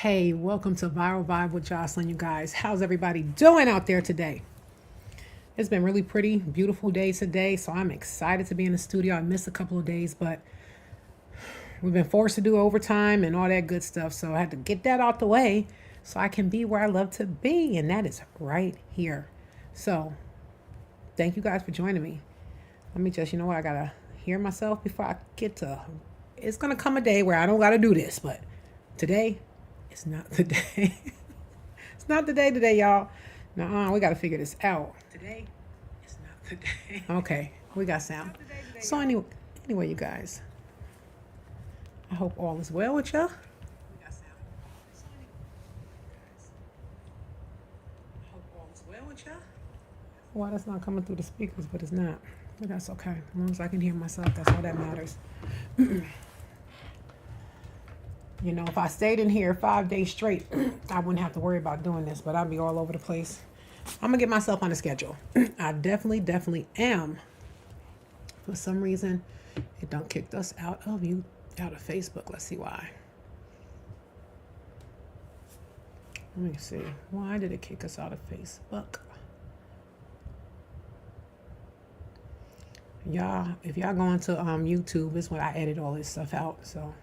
Hey, welcome to Viral Vibe with Jocelyn, you guys. How's everybody doing out there today? It's been really pretty, beautiful days today, so I'm excited to be in the studio. I missed a couple of days, but we've been forced to do overtime and all that good stuff, so I had to get that out the way so I can be where I love to be, and that is right here. So, thank you guys for joining me. Let me just, I gotta hear myself before I get to. It's gonna come a day where I don't gotta do this, but today, it's not the day. It's not the day today, y'all. Nuh-uh, we got to figure this out. Today is not the day. Okay, we got sound. So anyway, you guys, I hope all is well with y'all. We got sound. So anyway, guys, I hope all is well with y'all. Well, that's not coming through the speakers, but it's not. But that's okay. As long as I can hear myself, that's all that matters. If I stayed in here 5 days straight, I wouldn't have to worry about doing this, but I'd be all over the place. I'm going to get myself on a schedule. I definitely am. For some reason, it done kicked us out of Facebook. Let's see why. Let me see. Why did it kick us out of Facebook? Y'all, if y'all go into YouTube, it's when I edit all this stuff out, so...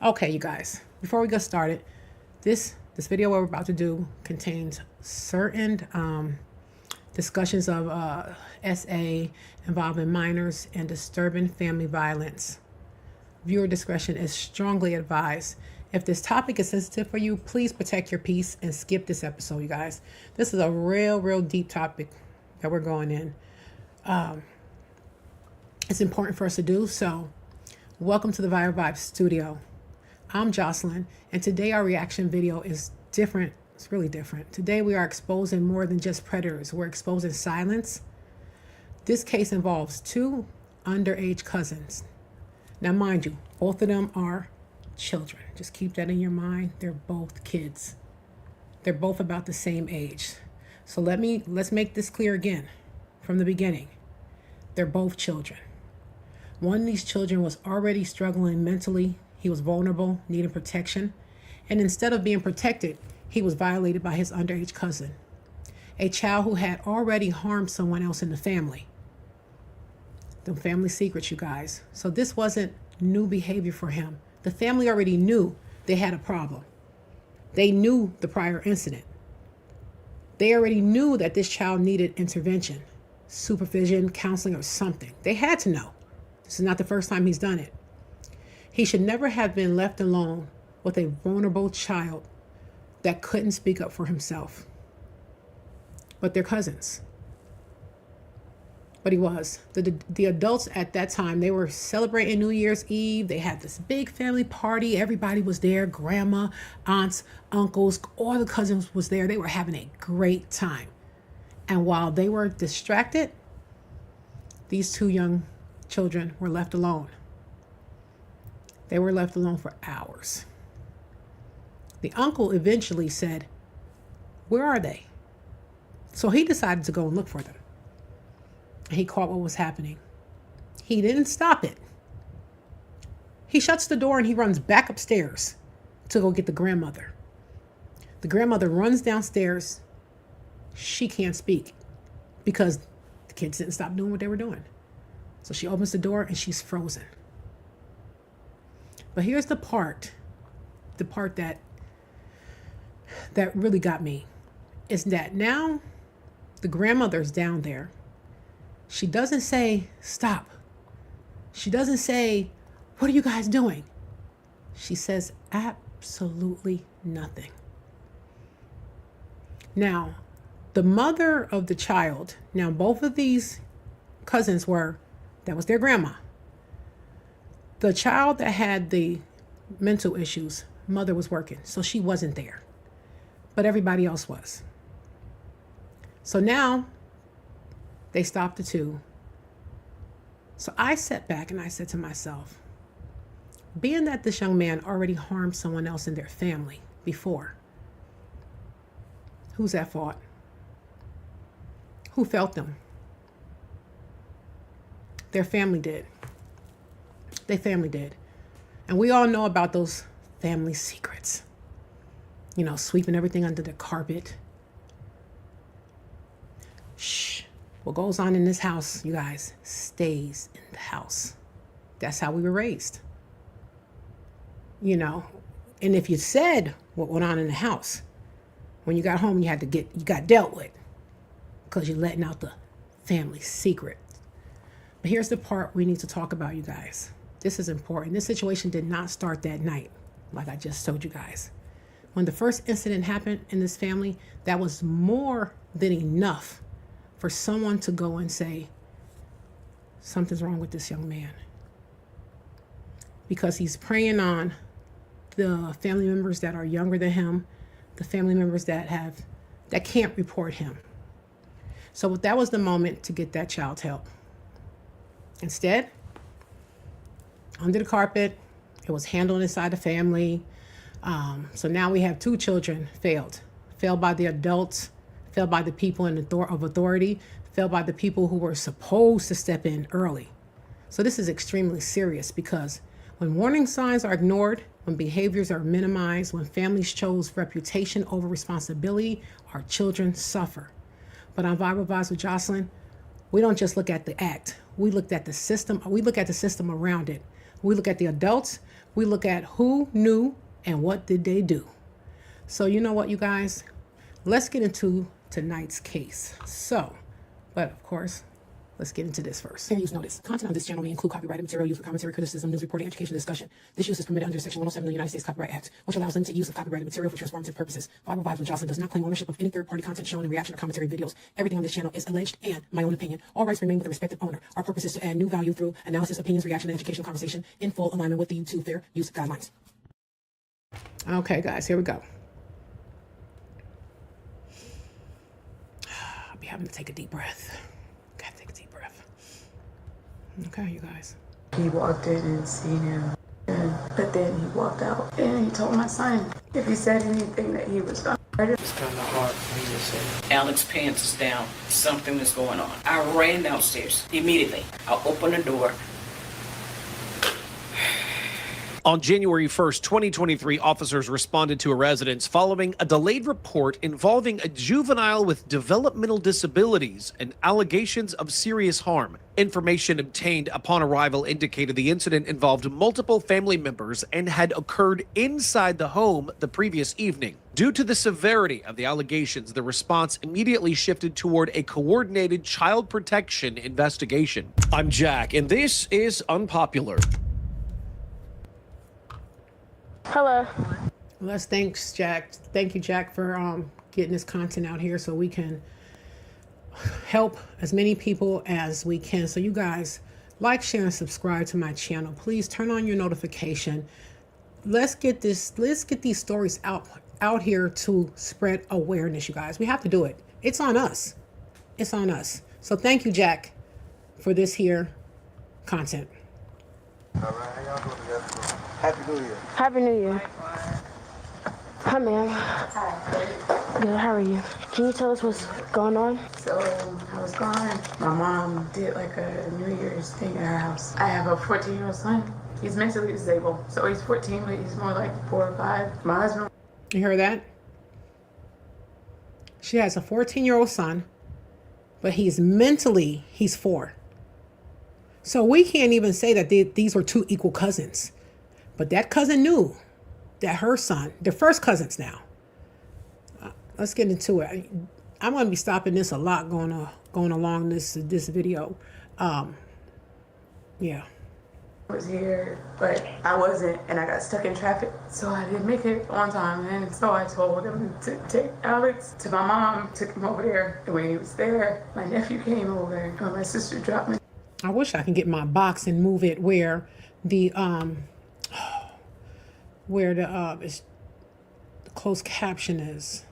Okay, you guys, before we get started, this video we're about to do contains certain discussions of SA involving minors and disturbing family violence. Viewer discretion is strongly advised. If this topic is sensitive for you, please protect your peace and skip this episode, you guys. This is a real deep topic that we're going in. It's important for us to do, so welcome to the Viral Vibe studio. I'm Jocelyn, and today our reaction video is different. It's really different. Today we are exposing more than just predators. We're exposing silence. This case involves two underage cousins. Now, mind you, both of them are children. Just keep that in your mind. They're both kids. They're both about the same age. So let's make this clear again from the beginning. They're both children. One of these children was already struggling mentally. He was vulnerable, needing protection. And instead of being protected, he was violated by his underage cousin, a child who had already harmed someone else in the family. The family secrets, you guys. So this wasn't new behavior for him. The family already knew they had a problem. They knew the prior incident. They already knew that this child needed intervention, supervision, counseling, or something. They had to know. This is not the first time he's done it. He should never have been left alone with a vulnerable child that couldn't speak up for himself. But they're cousins. But he was. The adults at that time, they were celebrating New Year's Eve. They had this big family party. Everybody was there. Grandma, aunts, uncles, all the cousins was there. They were having a great time. And while they were distracted, these two young children were left alone. They were left alone for hours. The uncle eventually said, "Where are they?" So he decided to go and look for them. And he caught what was happening. He didn't stop it. He shuts the door and he runs back upstairs to go get the grandmother. The grandmother runs downstairs. She can't speak because the kids didn't stop doing what they were doing. So she opens the door and she's frozen. But here's the part that really got me, is that now the grandmother's down there. She doesn't say, "Stop." She doesn't say, "What are you guys doing?" She says absolutely nothing. Now, the mother of the child, now both of these cousins that was their grandma. The child that had the mental issues, mother was working, so she wasn't there. But everybody else was. So now they stopped the two. So I sat back and I said to myself, being that this young man already harmed someone else in their family before, who's at fault? Who felt them? Their family did. Their family did. And we all know about those family secrets. You know, sweeping everything under the carpet. Shh. What goes on in this house, you guys, stays in the house. That's how we were raised. You know, and if you said what went on in the house, when you got home, you got dealt with because you're letting out the family secret. But here's the part we need to talk about, you guys. This is important. This situation did not start that night, like I just told you guys. When the first incident happened in this family, that was more than enough for someone to go and say, something's wrong with this young man. Because he's preying on the family members that are younger than him, the family members that can't report him. So that was the moment to get that child's help. Instead, under the carpet, it was handled inside the family. So now we have two children failed by the adults, failed by the people of authority, failed by the people who were supposed to step in early. So this is extremely serious because when warning signs are ignored, when behaviors are minimized, when families chose reputation over responsibility, our children suffer. But on Viral Vibes with Jocelyn, we don't just look at the act. We look at the system. We look at the system around it. We look at the adults. We look at who knew and what did they do. So you know what, you guys? Let's get into tonight's case. But of course, let's get into this first. Fair use notice. Content on this channel may include copyrighted material used for commentary, criticism, news reporting, education, discussion. This use is permitted under Section 107 of the United States Copyright Act, which allows limited use of copyrighted material for transformative purposes. Viral Vibes with Jocelyn does not claim ownership of any third-party content shown in reaction or commentary videos. Everything on this channel is alleged and my own opinion. All rights remain with the respective owner. Our purpose is to add new value through analysis, opinions, reaction, and educational conversation in full alignment with the YouTube fair use guidelines. Okay, guys, here we go. I'll be having to take a deep breath. Gotta take a deep breath. Okay, you guys. He walked in and seen him, but then he walked out and he told my son if he said anything that he was gonna murder. It's kind of hard for me to say. Alex's pants is down. Something is going on. I ran downstairs immediately. I opened the door. On January 1st, 2023, officers responded to a residence following a delayed report involving a juvenile with developmental disabilities and allegations of serious harm. Information obtained upon arrival indicated the incident involved multiple family members and had occurred inside the home the previous evening. Due to the severity of the allegations, the response immediately shifted toward a coordinated child protection investigation. I'm Jack, and this is Unpopular. Hello. Let's thanks, Jack. Thank you, Jack, for getting this content out here so we can help as many people as we can. So you guys, like, share, and subscribe to my channel. Please turn on your notification. Let's get these stories out here to spread awareness, you guys. We have to do it. It's on us. It's on us. So thank you, Jack, for this here content. All right, how y'all doing together? Happy New Year. Happy New Year. Hi, ma'am. Hi. Good, how are you? Can you tell us what's going on? So, I was gone. My mom did like a New Year's thing at her house. I have a 14-year-old son. He's mentally disabled. So he's 14, but he's more like 4 or 5. My husband. You heard that? She has a 14-year-old son, but he's 4. So we can't even say that these were two equal cousins. But that cousin knew that her son, they're first cousins now. Let's get into it. I'm going to be stopping this a lot going along this video. Yeah. I was here, but I wasn't, and I got stuck in traffic, so I didn't make it on time. And so I told him to take Alex to my mom, took him over there. And when he was there, my nephew came over, and my sister dropped me. I wish I can get my box and move it where the closed caption is,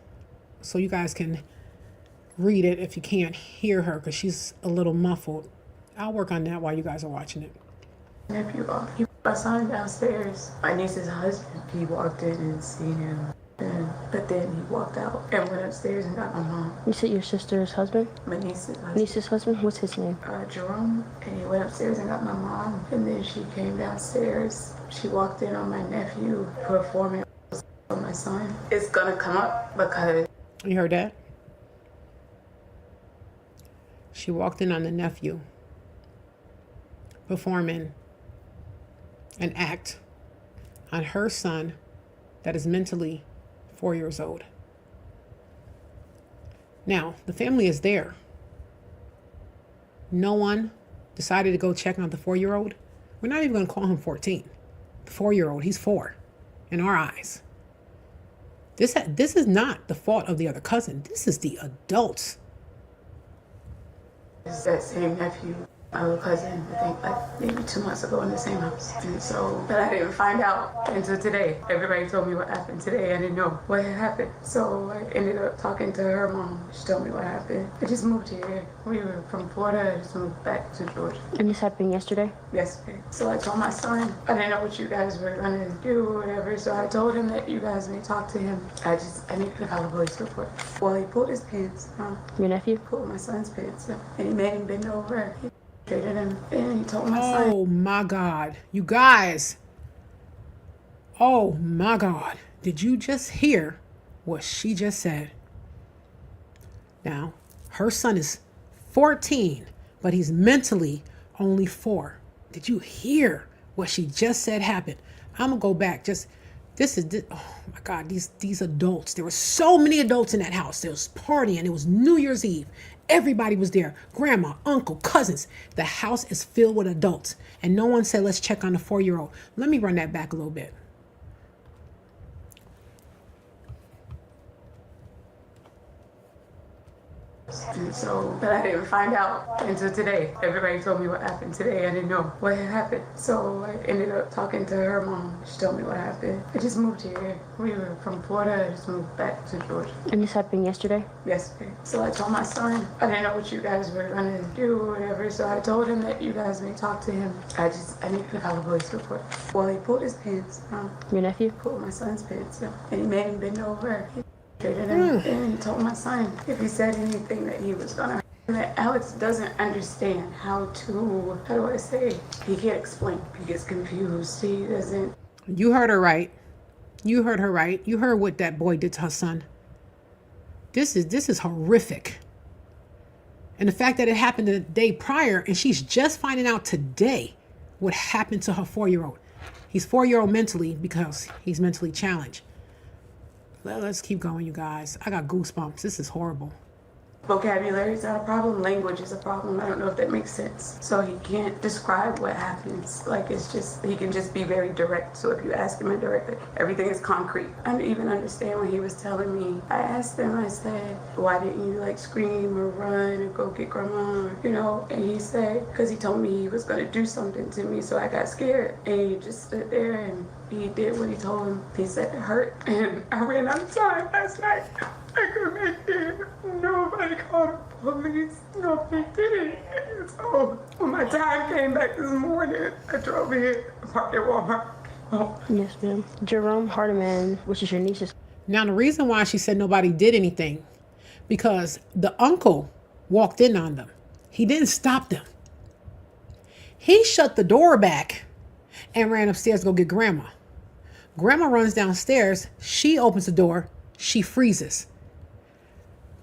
so you guys can read it if you can't hear her because she's a little muffled. I'll work on that while you guys are watching it. Nephew, my son downstairs. My niece's husband, he walked in and seen him. But then he walked out and went upstairs and got my mom. You said your sister's husband? My niece's husband. Niece's husband? What's his name? Jerome. And he went upstairs and got my mom. And then she came downstairs. She walked in on my nephew performing on my son. It's gonna come up because... You heard that? She walked in on the nephew performing an act on her son that is mentally 4 years old. Now, the family is there. No one decided to go check on the 4-year-old. We're not even going to call him 14. The 4-year-old, he's 4 in our eyes. This is not the fault of the other cousin. This is the adults. It's that same nephew. My little cousin, I think like maybe 2 months ago in the same house. And so, but I didn't find out until today. Everybody told me what happened today. I didn't know what had happened. So I ended up talking to her mom. She told me what happened. I just moved here. We were from Florida. I just moved back to Georgia. And this happened yesterday? Yesterday. So I told my son, I didn't know what you guys were gonna do or whatever. So I told him that you guys may talk to him. I needed to file a police report. Well, he pulled his pants. Your nephew? Pulled my son's pants up. And he made him bend over. Him, and he told my son. Oh my God. You guys. Oh my God. Did you just hear what she just said? Now, her son is 14, but he's mentally only 4. Did you hear what she just said happened? I'm going to go back. Oh my God, these adults. There were so many adults in that house. There was partying. It was New Year's Eve. Everybody was there. Grandma, uncle, cousins. The house is filled with adults. And no one said, let's check on the 4-year-old. Let me run that back a little bit. And so, but I didn't find out until today. Everybody told me what happened today. I didn't know what had happened. So I ended up talking to her mom. She told me what happened. I just moved here. We were from Florida. I just moved back to Georgia. And this happened yesterday? Yesterday. So I told my son, I didn't know what you guys were gonna do or whatever. So I told him that you guys may talk to him. I needed to file a police report. Well, he pulled his pants. Your nephew? Pulled my son's pants up. And he made him bend over. And he told my son if he said anything that he was gonna. That Alex doesn't understand how do I say? He can't explain. He gets confused. He doesn't. You heard her right. You heard her right. You heard what that boy did to her son. This is horrific. And the fact that it happened the day prior and she's just finding out today what happened to her 4-year-old. He's 4-year-old mentally because he's mentally challenged. Let's keep going, you guys. I got goosebumps. This is horrible. Vocabulary is not a problem. Language is a problem. I don't know if that makes sense. So he can't describe what happens. Like it's just, he can just be very direct. So if you ask him indirectly, everything is concrete. I didn't even understand when he was telling me. I asked him, I said, why didn't you like scream or run or go get grandma? You know, and he said, because he told me he was going to do something to me. So I got scared. And he just stood there and he did what he told him. He said it hurt. And I ran out of time last night. I couldn't make it. Nobody called the police. Nobody did it. So when my time came back this morning, I drove here, parked at Walmart. Oh. Yes, ma'am. Jerome Hardiman, which is your niece's. Now, the reason why she said nobody did anything, because the uncle walked in on them. He didn't stop them. He shut the door back and ran upstairs to go get grandma. Grandma runs downstairs. She opens the door. She freezes.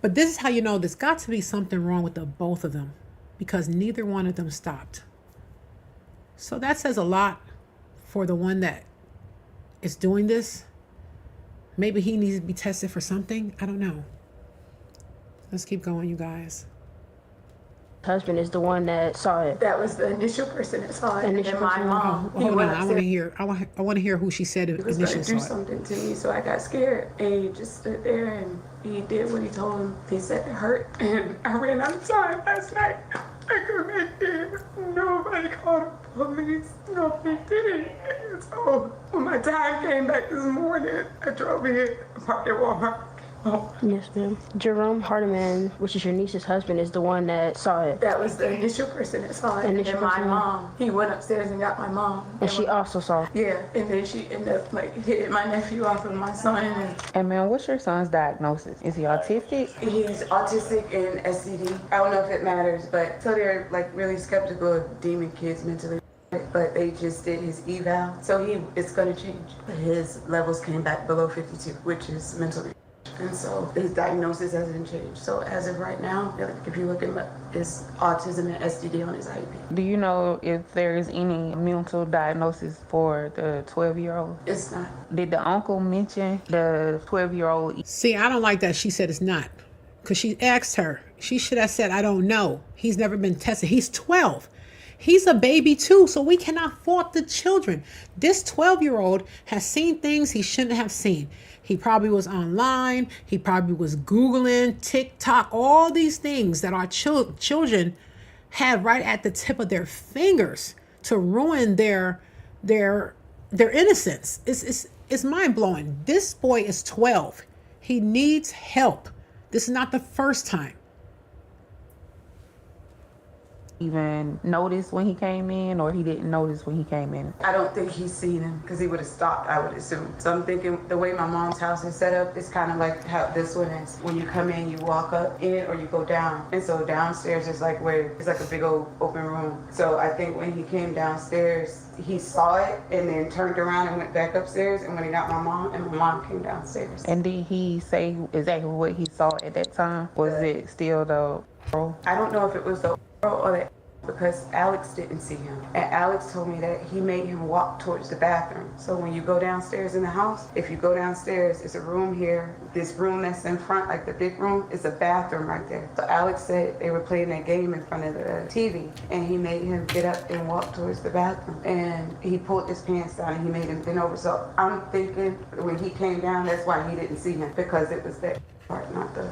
But this is how you know there's got to be something wrong with the both of them, because neither one of them stopped. So that says a lot for the one that is doing this. Maybe he needs to be tested for something. I don't know. Let's keep going, you guys. Husband is the one that saw it. That was the initial person that saw it. Initial And my person. mom. Hold on. I want to hear. I want to hear who she said He was going initially to do saw it. something to me, so I got scared. And he just stood there and he did what he told him. He said it hurt. And I ran out of time last night. I couldn't make it. Nobody called the police. Nobody did it. So when my time came back this morning, I drove here, parked at Walmart. Yes, ma'am. Jerome Hardiman, which is your niece's husband, is the one that saw it. That was the initial person that saw it. Initial And my person. mom, he went upstairs and got my mom. And she also saw it. Yeah, and then she ended up like hitting my nephew off of my son. And man, what's your son's diagnosis? Is he autistic? He's autistic and SCD. I don't know if it matters, but so they're like really skeptical of demon kids mentally. But they just did his eval, so it's gonna change. His levels came back below 52, which is mentally. And so his diagnosis hasn't changed. So as of right now, if you look at it's autism and STD on his IEP. Do you know if there is any mental diagnosis for the 12-year-old? It's not. Did the uncle mention the 12-year-old? See, I don't like that she said it's not. Because she asked her. She should have said, I don't know. He's never been tested. He's 12. He's a baby too, so we cannot fault the children. This 12-year-old has seen things he shouldn't have seen. He probably was online. He probably was Googling, TikTok, all these things that our children have right at the tip of their fingers to ruin their innocence. It's mind-blowing. This boy is 12. He needs help. This is not the first time. Even notice when he came in, or he didn't notice when he came in? I don't think he's seen him because he would have stopped, I would assume. So I'm thinking the way my mom's house is set up is kind of like how this one is. When you come in, you walk up in or you go down. And so downstairs is like where it's like a big old open room. So I think when he came downstairs, he saw it and then turned around and went back upstairs. And when he got my mom, and my mom came downstairs. And did he say exactly what he saw at that time? Was it still the girl? I don't know if it was the or the because Alex didn't see him. And Alex told me that he made him walk towards the bathroom. So when you go downstairs in the house, if you go downstairs, it's a room here. This room that's in front, like the big room, is a bathroom right there. So Alex said they were playing that game in front of the TV, and he made him get up and walk towards the bathroom. And he pulled his pants down and he made him bend over. So I'm thinking when he came down, that's why he didn't see him, because it was that part, not the...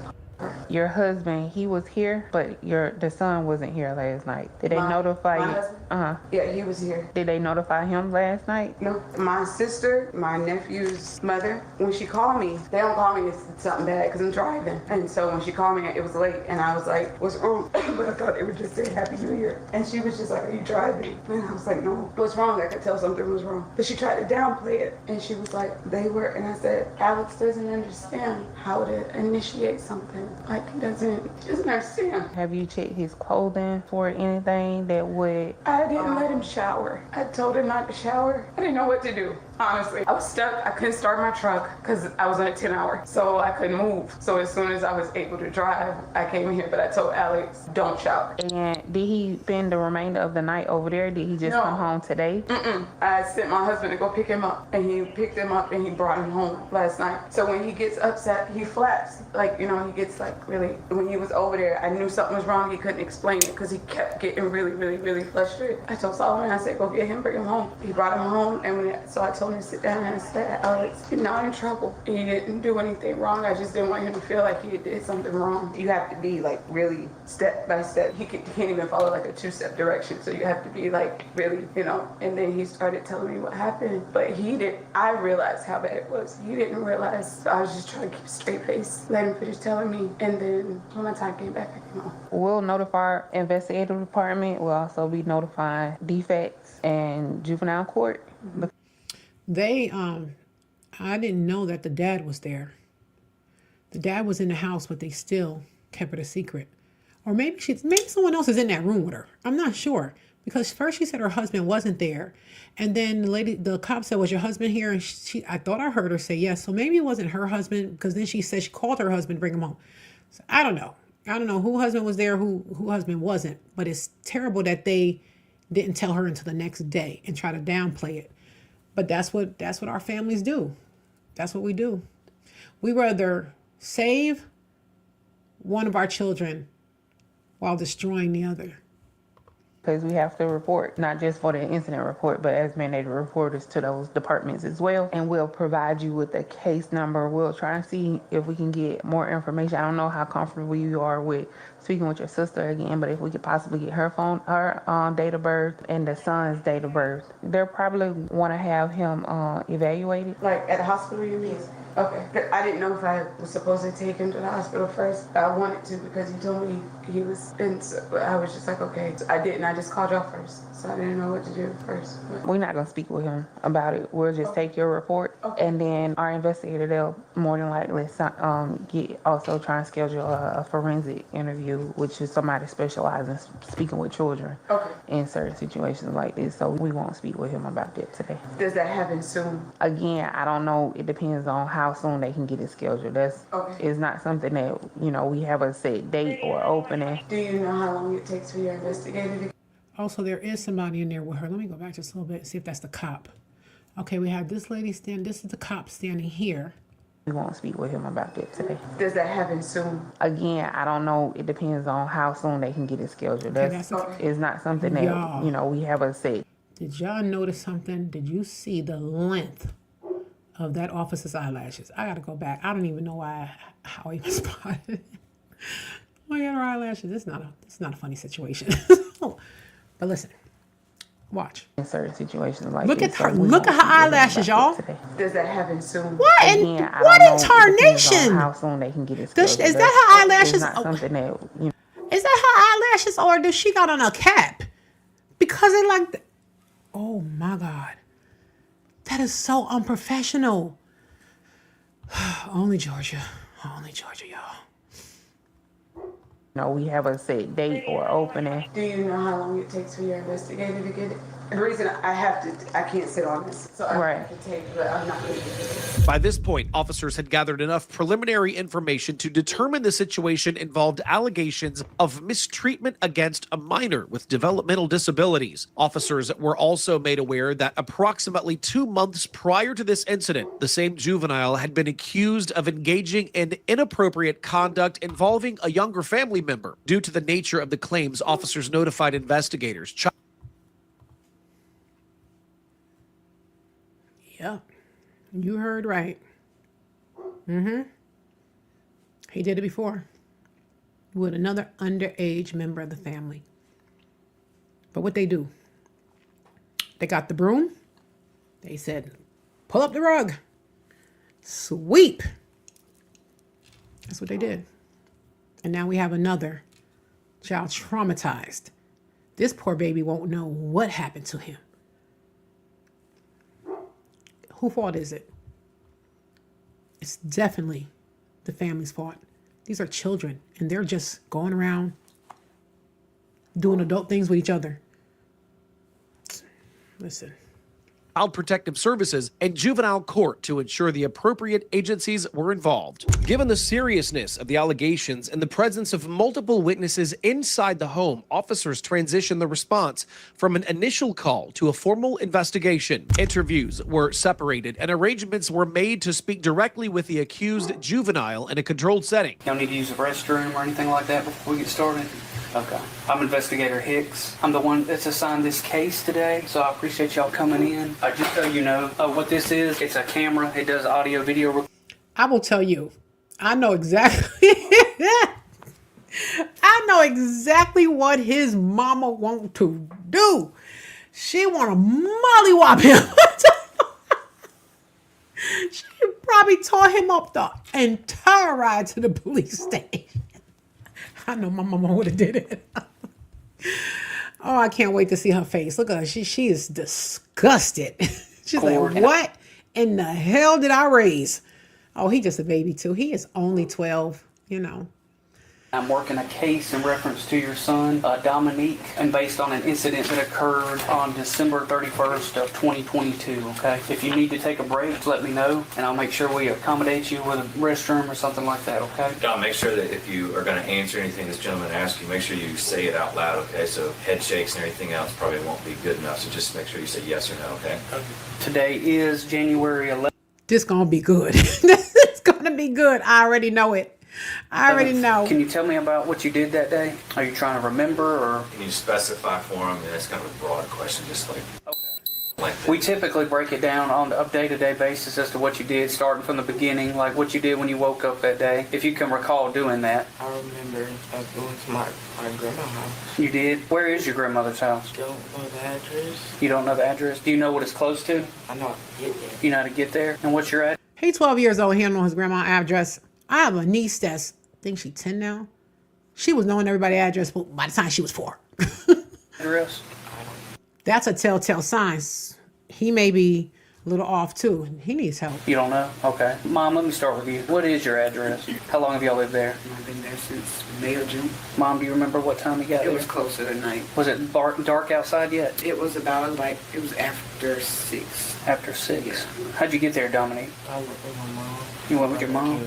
Your husband, he was here, but the son wasn't here last night. Did they notify my you? husband? Yeah, he was here. Did they notify him last night? No, my sister, my nephew's mother, when she called me, they don't call me if it's something bad because I'm driving. And so when she called me, it was late, and I was like, what's wrong? But I thought they would just say Happy New Year. And she was just like, are you driving? And I was like, no. What's wrong? I could tell something was wrong. But she tried to downplay it. And she was like, they were. And I said, Alex doesn't understand how to initiate something. Like, he doesn't understand. Have you checked his clothing for anything that would... I didn't let him shower. I told him not to shower. I didn't know what to do. Honestly, I was stuck. I couldn't start my truck because I was on a 10-hour, so I couldn't move. So as soon as I was able to drive, I came here, but I told Alex, don't shower. And did he spend the remainder of the night over there? Did he just come home today? I sent my husband to go pick him up, and he picked him up and he brought him home last night. So when he gets upset, he flaps. Like, he gets like really, when he was over there, I knew something was wrong. He couldn't explain it because he kept getting really, really, really frustrated. I told Solomon, I said, go get him, bring him home. He brought him home, and so I told him to sit down, and I said, Alex, you're not in trouble. He didn't do anything wrong. I just didn't want him to feel like he did something wrong. You have to be like really step by step. He can't even follow like a 2-step direction. So you have to be like really, And then he started telling me what happened, but I realized how bad it was. He didn't realize. So I was just trying to keep a straight face, let him finish telling me. And then when my time came back, I came home. We'll notify our investigative department. We'll also be notifying defects and juvenile court. I didn't know that the dad was there. The dad was in the house, but they still kept it a secret. Or maybe someone else is in that room with her. I'm not sure. Because first she said her husband wasn't there. And then the cop said, was your husband here? And I thought I heard her say yes. So maybe it wasn't her husband, because then she said she called her husband to bring him home. So I don't know. I don't know who husband was there, who husband wasn't. But it's terrible that they didn't tell her until the next day and try to downplay it. But that's what our families do. That's what we do. We rather save one of our children while destroying the other. Because we have to report, not just for the incident report, but as mandated reporters to those departments as well. And we'll provide you with a case number. We'll try and see if we can get more information. I don't know how comfortable you are with speaking with your sister again, but if we could possibly get her date of birth and the son's date of birth. They'll probably want to have him evaluated. Like at the hospital, you mean? Okay. I didn't know if I was supposed to take him to the hospital first. I wanted to because he told me he was in, so I was just like, okay. So I didn't. I just called y'all first. So I didn't know what to do first. But We're not going to speak with him about it. We'll just take your report. Okay. And then our investigator, they'll more than likely also try and schedule a forensic interview, which is somebody specializing in speaking with children Okay. in certain situations like this. So we won't speak with him about that today. Does that happen soon? Again, I don't know. It depends on how soon they can get it scheduled. That's Okay. It's not something that, we have a set date or opening. Do you know how long it takes for your investigator to? Also, there is somebody in there with her. Let me go back just a little bit and see if that's the cop. Okay, we have this lady stand. This is the cop standing here. We won't speak with him about that today. Does that happen soon? Again, I don't know. It depends on how soon they can get it scheduled. Okay, That's okay. It's not something that, Y'all. we have a set. Did y'all notice something? Did you see the length of that officer's eyelashes? I gotta go back. I don't even know how he was spotted it. Look at her eyelashes. It's not a funny situation. But listen, watch. In certain situations like Look this. at her. So we Look won't at her speak with him eyelashes, about y'all. that today. Does that happen soon? What in Again, I what don't in know. It depends on tarnation? how soon they can get it Does- scheduled. is that her eyelashes? It's not something that, Is that her eyelashes or does she got on a cap? Because it like, oh my God, that is so unprofessional. Only Georgia, y'all. we have a set date or opening. Do you know how long it takes for your investigator to get it? The reason I can't sit on this, so I Right. have to take, but I'm not going to. By this point, officers had gathered enough preliminary information to determine the situation involved allegations of mistreatment against a minor with developmental disabilities. Officers were also made aware that approximately 2 months prior to this incident, the same juvenile had been accused of engaging in inappropriate conduct involving a younger family member. Due to the nature of the claims, officers notified investigators. Yeah, you heard right. He did it before with another underage member of the family. But what they do? They got the broom. They said, pull up the rug. Sweep. That's what they did. And now we have another child traumatized. This poor baby won't know what happened to him. Whose fault is it? It's definitely the family's fault. These are children, and they're just going around doing adult things with each other. Listen. Child Protective Services and juvenile court to ensure the appropriate agencies were involved. Given the seriousness of the allegations and the presence of multiple witnesses inside the home, officers transitioned the response from an initial call to a formal investigation. Interviews were separated and arrangements were made to speak directly with the accused juvenile in a controlled setting. Y'all need to use a restroom or anything like that before we get started? Okay. I'm Investigator Hicks. I'm the one that's assigned this case today, so I appreciate y'all coming in. Just so you know what this is, it's a camera. It does audio, video. I will tell you, I know exactly. I know exactly what his mama want to do. She want to mollywop him. She probably tore him up the entire ride to the police station. I know my mama would have did it. Oh, I can't wait to see her face. Look at her. She is disgusted. She's like, what in the hell did I raise? Oh, he just a baby too. He is only 12, I'm working a case in reference to your son, Dominique, and based on an incident that occurred on December 31st of 2022, okay? If you need to take a break, let me know, and I'll make sure we accommodate you with a restroom or something like that, okay? Don, make sure that if you are going to answer anything this gentleman asks you, make sure you say it out loud, okay? So head shakes and everything else probably won't be good enough, so just make sure you say yes or no, okay? Today is January 11th. This gonna be good. This is gonna be good. I already know it. I already know. Can you tell me about what you did that day? Are you trying to remember, or? Can you specify for him? And that's kind of a broad question, just like We typically break it down on a day-to-day basis as to what you did, starting from the beginning, like what you did when you woke up that day, if you can recall doing that. I remember going to my grandma's house. You did? Where is your grandmother's house? Don't know the address. You don't know the address? Do you know what it's close to? I know how to get there. You know how to get there? And what's your address? He 12 years old. He don't know his grandma's address. I have a niece that's, I think she's 10 now. She was knowing everybody's address by the time she was 4. Address? That's a telltale sign. He may be a little off too. He needs help. You don't know? Okay. Mom, let me start with you. What is your address? How long have y'all lived there? I've been there since May or June. Mom, do you remember what time you got It there? was closer to night. Was it dark outside yet? It was about like, it was after 6. After 6. How'd you get there, Dominique? I went with my mom. You went with your mom?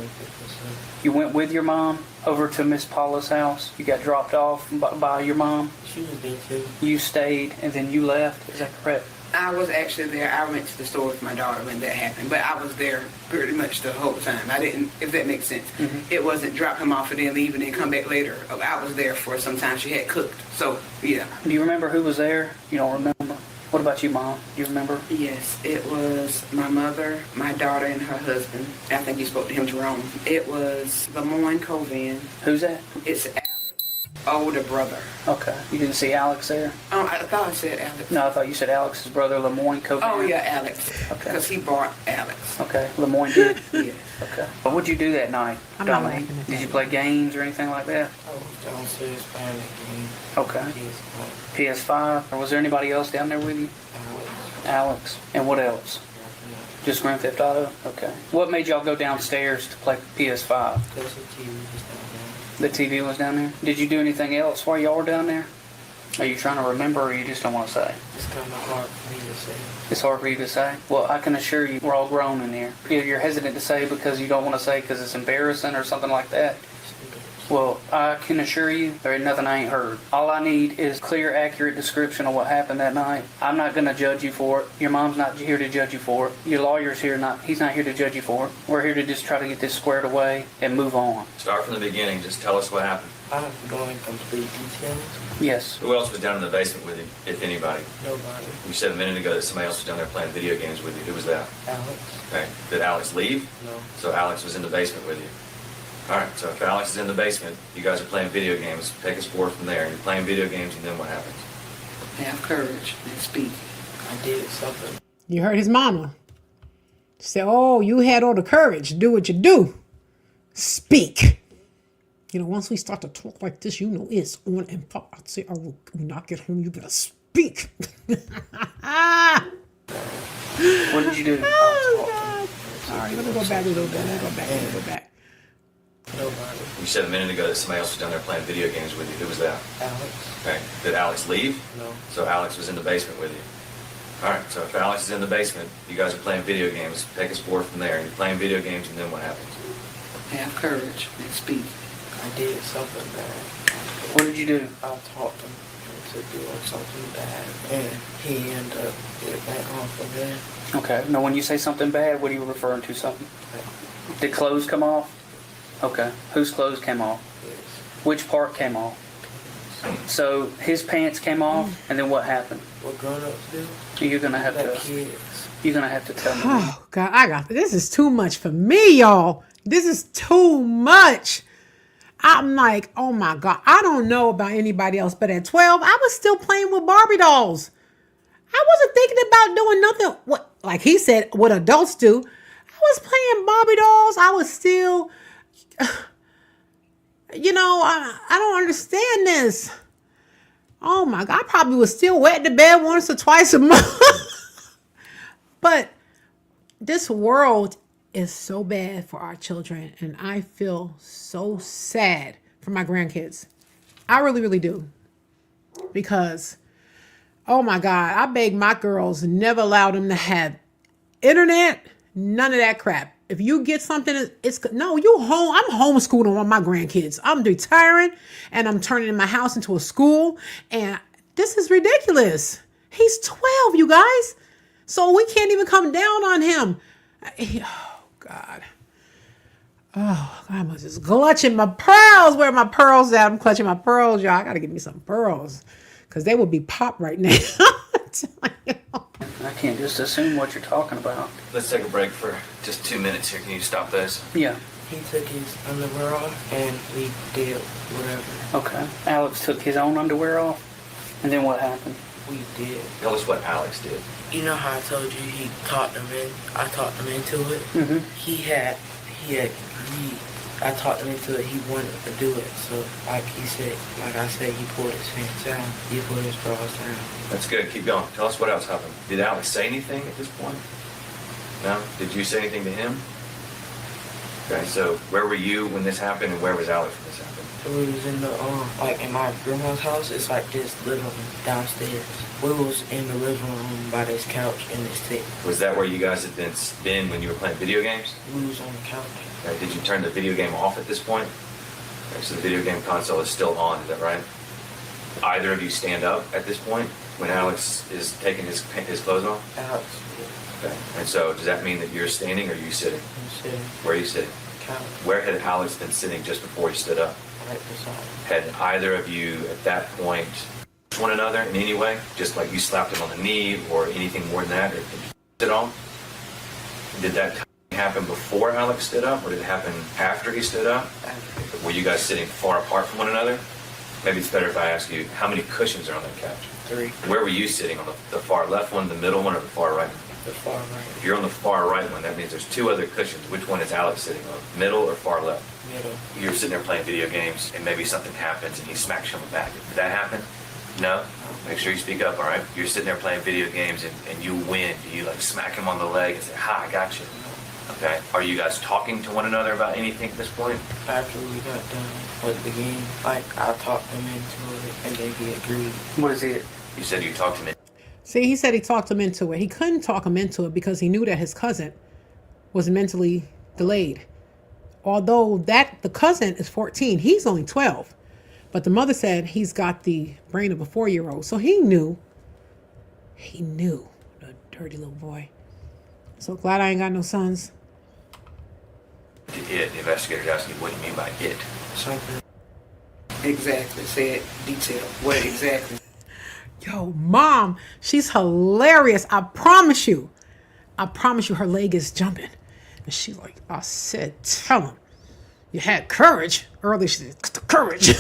You went with your mom over to Miss Paula's house? You got dropped off by your mom? She was there too. You stayed and then you left? Is that correct? I was actually there. I went to the store with my daughter when that happened, but I was there pretty much the whole time. I didn't, if that makes sense. It wasn't drop him off and then leave and then come back later. I was there for some time. She had cooked. So, yeah. Do you remember who was there? You don't remember? What about you, Mom? Do you remember? Yes, it was my mother, my daughter, and her husband. I think you spoke to him, Jerome. It was Lemoyne Covian. Who's that? It's Alex's older brother. Okay. You didn't see Alex there? Oh, I thought I said Alex. No, I thought you said Alex's brother, Lemoyne Covian. Oh, yeah, Alex. Okay. Because he bought Alex. Okay. Lemoyne did? Yeah. Okay. But what'd you do that night, I'm not Dominique? laughing at Did that. you play games or anything like that? I was downstairs playing the game. Okay. Kids, PS5? Or was there anybody else down there with you? Alex. And what else? Just Grand Theft Auto? Okay. What made y'all go downstairs to play PS5? Because the TV was down The TV was down there? Did you do anything else while y'all were down there? Are you trying to remember or you just don't want to say? there. It's kind of hard for me to say. It's hard for you to say? Well, I can assure you we're all grown in here. You're hesitant to say because you don't want to say because it's embarrassing or something like that. Well, I can assure you there ain't nothing I ain't heard. All I need is clear, accurate description of what happened that night. I'm not going to judge you for it. Your mom's not here to judge you for it. Your lawyer's here he's not here to judge you for it. We're here to just try to get this squared away and move on. Start from the beginning. Just tell us what happened. I'm going complete details. Yes. Who else was down in the basement with you, if anybody? Nobody. You said a minute ago that somebody else was down there playing video games with you. Who was that? Alex? Okay. Did Alex leave? No. So Alex was in the basement with you. All right. So if Alex is in the basement, you guys are playing video games. Take us forward from there. You're playing video games, and then what happens? Have courage and speak. I did something. You heard his mama. She said, oh, you had all the courage. Do what you do. Speak. You know, once we start to talk like this, you know it's on and pop. I'd say, I will not get home. You better speak. What did you do? Oh, God. Sorry, let me go back a little bit. Let me go back. Nobody. You said a minute ago that somebody else was down there playing video games with you. Who was that? Alex? Okay. Did Alex leave? No. So Alex was in the basement with you. All right. So if Alex is in the basement, you guys are playing video games. Take us forward from there. You're playing video games, and then what happens? Have courage and speak. I did something bad. What did you do? I taught him to do something bad, and he ended up getting back off of there. Okay. Now, when you say something bad, what are you referring to? Something? Did clothes come off? Okay. Whose clothes came off? Yes. Which part came off? So his pants came off, and then what happened? What grown-ups do? You're gonna have Like to. kids. You're gonna have to tell me. Oh, God, I got this. Is too much for me, y'all. This is too much. I'm like, oh my God. I don't know about anybody else, but at 12, I was still playing with Barbie dolls. I wasn't thinking about doing nothing, what, like he said, what adults do. I was playing Barbie dolls. I was still, you know, I don't understand this. Oh my God. I probably was still wet in the bed once or twice a month. But this world is so bad for our children, and I feel so sad for my grandkids. I really, really do. Because, oh my God, I beg my girls, never allow them to have internet, none of that crap. If you get something, it's no, you home. I'm homeschooling one of my grandkids. I'm retiring, and I'm turning my house into a school, and this is ridiculous. He's 12, you guys. So we can't even come down on him. God. Oh, God, I'm just clutching my pearls. Where are my pearls at? I'm clutching my pearls, y'all. I got to get me some pearls because they would be popped right now. I can't just assume what you're talking about. Let's take a break for just 2 minutes here. Can you stop this? Yeah. He took his underwear off, and we did whatever. Okay. Alex took his own underwear off, and then what happened? We did. Tell us what Alex did. You know how I told you he talked him in? I talked him into it. Mm-hmm. He I talked him into it. He wanted to do it. So like I said, he pulled his pants down. He pulled his drawers down. That's good. Keep going. Tell us what else happened. Did Alex say anything at this point? No? Did you say anything to him? Okay, so where were you when this happened, and where was Alex when this happened? We was in the like in my grandma's house. It's like this living room downstairs. We was in the living room by this couch and this table. Was that where you guys had been when you were playing video games? We was on the couch. Okay, did you turn the video game off at this point? Okay, so the video game console is still on, is that right? Either of you stand up at this point when Alex is taking his clothes off? Alex. Okay, and so does that mean that you're standing or are you sitting? I'm sitting. Where are you sitting? Couch. Where had Alex been sitting just before he stood up? Right beside him. Had either of you at that point touched one another in any way? Just like you slapped him on the knee or anything more than that? Or did you sit on? Did that happen before Alex stood up or did it happen after he stood up? After. Were you guys sitting far apart from one another? Maybe it's better if I ask you, how many cushions are on that couch? 3. Where were you sitting? On the far left one, the middle one, or the far right one? The far right. If you're on the far right one, that means there's 2 other cushions. Which one is Alex sitting on? Middle or far left? Middle. You're sitting there playing video games and maybe something happens and he smacks you on the back. Did that happen? No? Make sure you speak up, all right? You're sitting there playing video games and you win. Do you like smack him on the leg and say, ha, I got you? Okay. Are you guys talking to one another about anything at this point? After we got done with the game, like I talked him into it and then he agreed. What is it? You said you talked to him. See, he said he talked him into it. He couldn't talk him into it because he knew that his cousin was mentally delayed. Although the cousin is 14, he's only 12. But the mother said he's got the brain of a 4-year-old. So he knew. He knew. The dirty little boy. So glad I ain't got no sons. The investigators asked you, what do you mean by it? Something. Exactly. Say it detail. What exactly? Yo, Mom, she's hilarious. I promise you. I promise you her leg is jumping. And she like, I said, tell him. You had courage. Earlier she said, courage.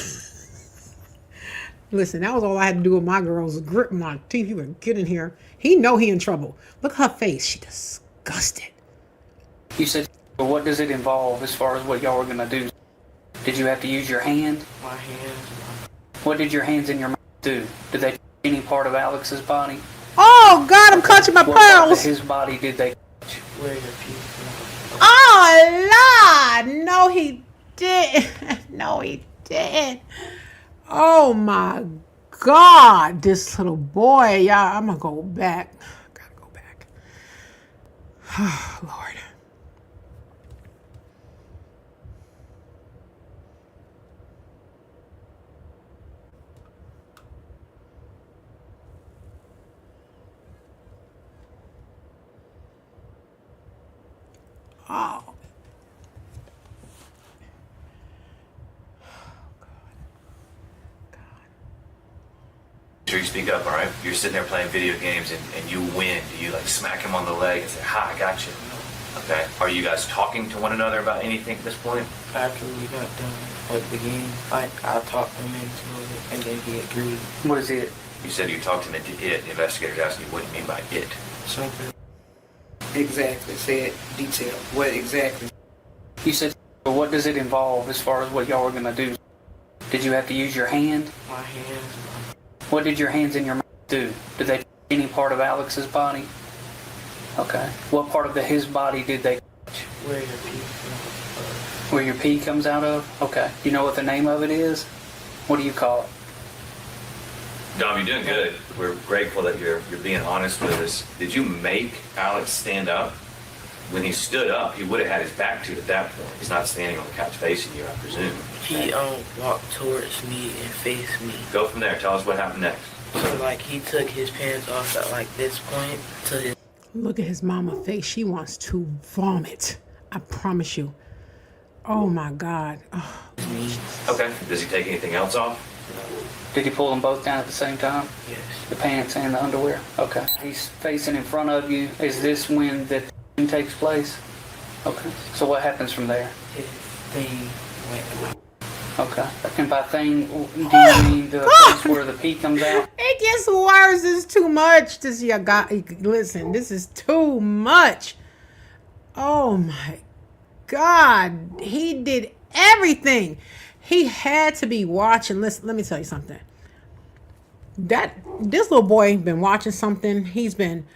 Listen, that was all I had to do with my girls. Grip my teeth. You would get in here. He know he in trouble. Look at her face. She disgusted. You said, well, what does it involve as far as what y'all were going to do? Did you have to use your hand? My hands. What did your hands and your mouth do? Did they touch any part of Alex's body? Oh, God, I'm clutching my What part of pearls. his body did they touch? Where your people? Oh, Lord. No, he didn't. No, he didn't. Oh, my God. This little boy. Y'all, I'm going to go back. Gotta go back. Oh, Lord. Oh. Sure you speak up, all right? You're sitting there playing video games and you win. Do you like smack him on the leg and say, ha, I got you? Okay. Are you guys talking to one another about anything at this point? After we got done with the game, like I talked him into it and then he agreed. What is it? You said you talked him into it. The investigators asked you, what do you mean by it? Something. Exactly. Say it detail. What exactly? You said, well, what does it involve as far as what y'all were going to do? Did you have to use your hand? My hands. What did your hands and your mouth do? Did they touch any part of Alex's body? Okay. What part of his body did they touch? Where your people? Where your pee comes out of? Okay. You know what the name of it is? What do you call it? Dom, you're doing good. We're grateful that you're being honest with us. Did you make Alex stand up? When he stood up, he would have had his back to you at that point. He's not standing on the couch facing you, I presume. He walked towards me and faced me. Go from there. Tell us what happened next. So like he took his pants off at like this point to his. Look at his mama face. She wants to vomit. I promise you. Oh, my God. Oh. Okay. Does he take anything else off? Did he pull them both down at the same time? Yes. The pants and the underwear? Okay. He's facing in front of you. Is this when the takes place? Okay. So what happens from there? His thing went out. Okay. And by thing, do you mean the place where the pee comes out? It gets worse. this is too much. This you got. Listen, this is too much. Oh my God, he did everything. He had to be watching. Listen, let me tell you something. This little boy been watching something. He's been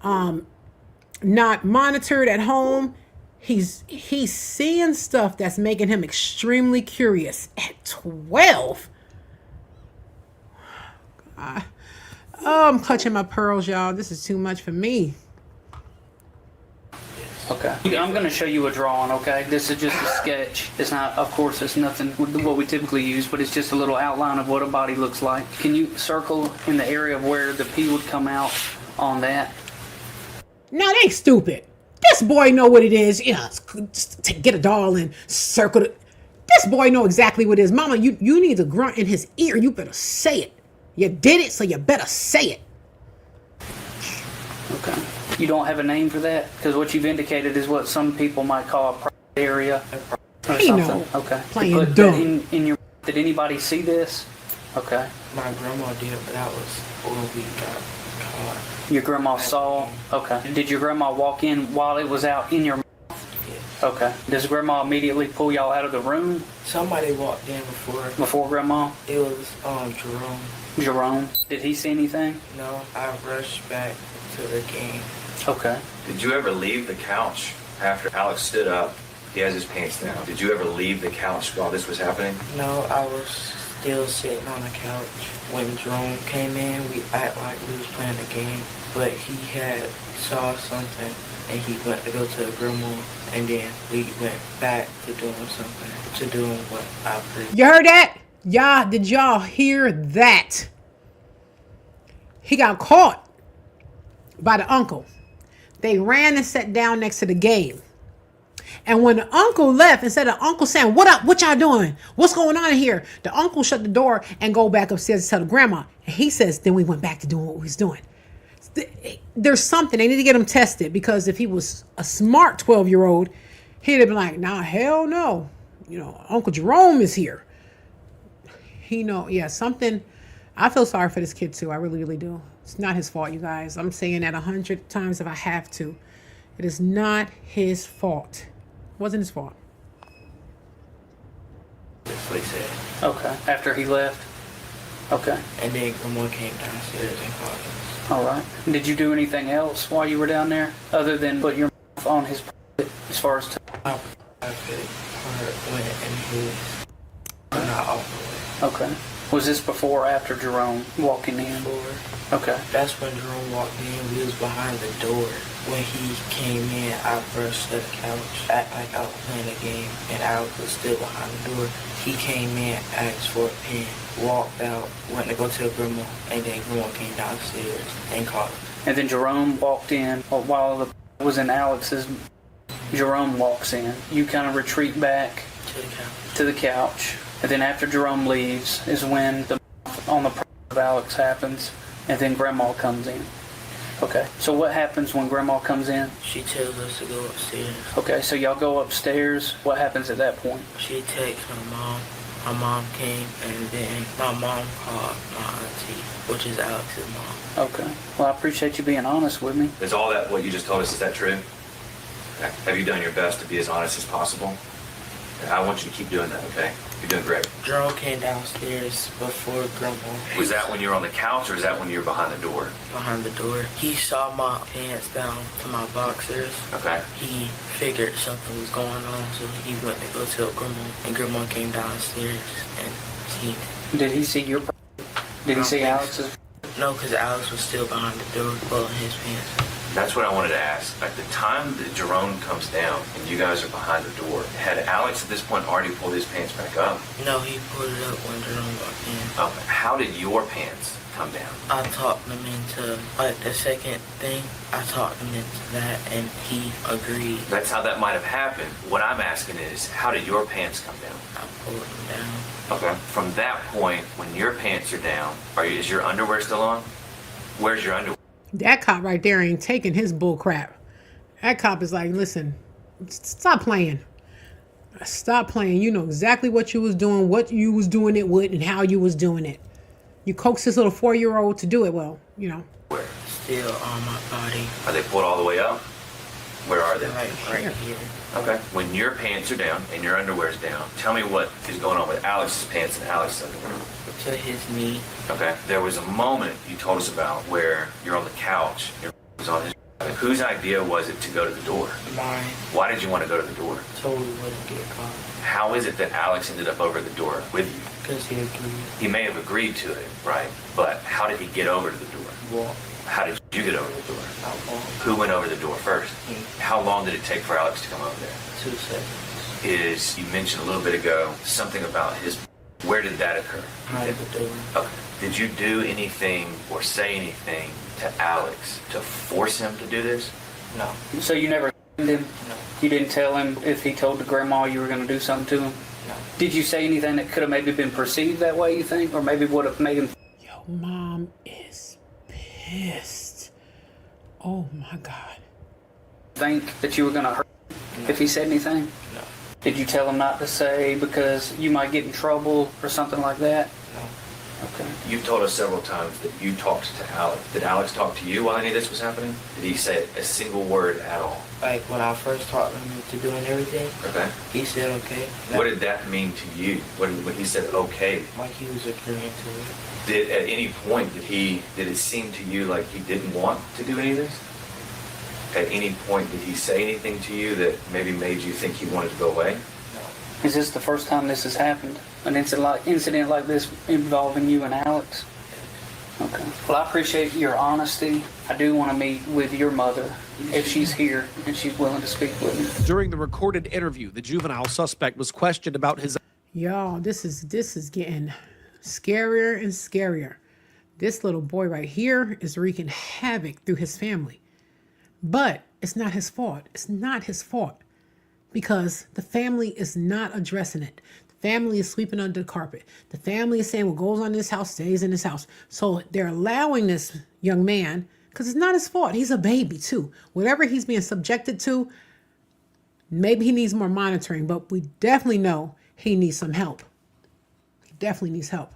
not monitored at home. He's seeing stuff that's making him extremely curious at 12. I'm clutching my pearls, y'all. This is too much for me. Okay. I'm going to show you a drawing, okay? This is just a sketch. It's not, of course, it's nothing what we typically use, but it's just a little outline of what a body looks like. Can you circle in the area of where the pee would come out on that? Now, they stupid. This boy know what it is. You know, to get a doll and circle it. This boy know exactly what it is. Mama, you need to grunt in his ear. You better say it. You did it, so you better say it. Okay. You don't have a name for that? Because what you've indicated is what some people might call a private area or He something. know. Okay. Playing Put that dumb. in your, did anybody see this? Okay. My grandma did, but that was when we got caught. Your grandma saw? Okay. Did your grandma walk in while it was out in your mouth? Yes. Okay. Does grandma immediately pull y'all out of the room Somebody walked in before grandma? It was Jerome. Jerome? Did he see anything? No, I rushed back to the game. Okay. Did you ever leave the couch after Alex stood up? He has his pants down. Did you ever leave the couch while this was happening? No, I was still sitting on the couch. When Jerome came in, we act like we was playing the game, but he had saw something and he went to go to grandma, and then we went back to doing something, to doing what I preached. You heard that? Did y'all hear that? He got caught by the uncle. They ran and sat down next to the game. And when the uncle left, instead of uncle saying, "What up? What y'all doing? What's going on in here?" The uncle shut the door and go back upstairs to tell the grandma. And he says, then we went back to doing what we was doing. There's something. They need to get him tested, because if he was a smart 12-year-old, he'd have been like, nah, hell no. You know, Uncle Jerome is here. Something. I feel sorry for this kid too. I really, really do. It's not his fault, you guys. I'm saying that 100 times if I have to. It is not his fault. It wasn't his fault. That's what he said. Okay. After he left? Okay. And then grandma came downstairs and called us. All right. Did you do anything else while you were down there other than put your mouth on his as far as My private part went in his, but not all the way. Okay. Was this before or after Jerome walking in? Before. Okay. That's when Jerome walked in. We was behind the door. When he came in, I rushed to the couch, act like I was playing a game, and I was still behind the door. He came in, asked for a pen, walked out, went to go tell grandma, and then grandma came downstairs and called him. And then Jerome walked in while the was in Alex's. Jerome walks in. You kind of retreat back To the couch. to the couch, and then after Jerome leaves is when the on the of Alex happens, and then grandma comes in. Okay, so what happens when grandma comes in? She tells us to go upstairs. Okay, so y'all go upstairs. What happens at that point? She texts my mom. My mom came, and then my mom called my auntie, which is Alex's mom. Okay, well, I appreciate you being honest with me. Is all that what you just told us, is that true? Have you done your best to be as honest as possible? I want you to keep doing that, okay? You're doing great. Jerome came downstairs before grandma. Was that when you were on the couch, or is that when you were behind the door? Behind the door. He saw my pants down to my boxers. Okay. He figured something was going on, so he went to go tell grandma, and grandma came downstairs and seen it. Did he see your? Did he see Alex's? No, because Alex was still behind the door pulling his pants. That's what I wanted to ask. At the time that Jerome comes down and you guys are behind the door, had Alex at this point already pulled his pants back up? No, he pulled it up when Jerome walked in. How did your pants come down? I talked him into, like, the second thing, I talked him into that, and he agreed. That's how that might have happened. What I'm asking is, how did your pants come down? I pulled him down. Okay. From that point, when your pants are down, is your underwear still on? Where's your underwear? That cop right there ain't taking his bull crap. That cop is like, listen, stop playing. Stop playing. You know exactly what you was doing it with, and how you was doing it. You coaxed this little 4-year-old to do it. Well, you know. Where? Still on my body. Are they pulled all the way up? Where are they? Like right here. Okay. When your pants are down and your underwear's down, tell me what is going on with Alex's pants and Alex's underwear. To his knee. Okay. There was a moment you told us about where you're on the couch. Your was on his. Whose idea was it to go to the door? Mine. Why did you want to go to the door? Totally wouldn't get caught. How is it that Alex ended up over the door with you? Because he agreed. He may have agreed to it, right? But how did he get over to the door? Walk. How did you get over the door? I walk. Who went over the door first? Me. How long did it take for Alex to come over there? 2 seconds. You mentioned a little bit ago something about his. Where did that occur? Out of the door. Okay. Did you do anything or say anything to Alex to force him to do this? No. So you never him? No. You didn't tell him if he told the grandma you were going to do something to him? No. Did you say anything that could have maybe been perceived that way, you think? Or maybe would have made him Yo, mom is pissed. Oh my God. think that you were going to hurt him if he said anything? No. Did you tell him not to say because you might get in trouble or something like that? No. Okay. You've told us several times that you talked to Alex. Did Alex talk to you while any of this was happening? Did he say a single word at all? Like when I first taught him to doing everything, Okay. he said okay. What did that mean to you? When he said okay? Like he was agreeing to it. Did at any point did it seem to you like he didn't want to do any of this? At any point did he say anything to you that maybe made you think he wanted to go away? No. Is this the first time this has happened? An incident like this involving you and Alex? Okay. Well, I appreciate your honesty. I do want to meet with your mother if she's here and she's willing to speak with me. During the recorded interview, the juvenile suspect was questioned about his. Y'all, this is getting scarier and scarier. This little boy right here is wreaking havoc through his family. But it's not his fault. It's not his fault because the family is not addressing it. The family is sweeping under the carpet. The family is saying what goes on in this house stays in this house. So they're allowing this young man, because it's not his fault. He's a baby too. Whatever he's being subjected to, maybe he needs more monitoring, but we definitely know he needs some help. He definitely needs help.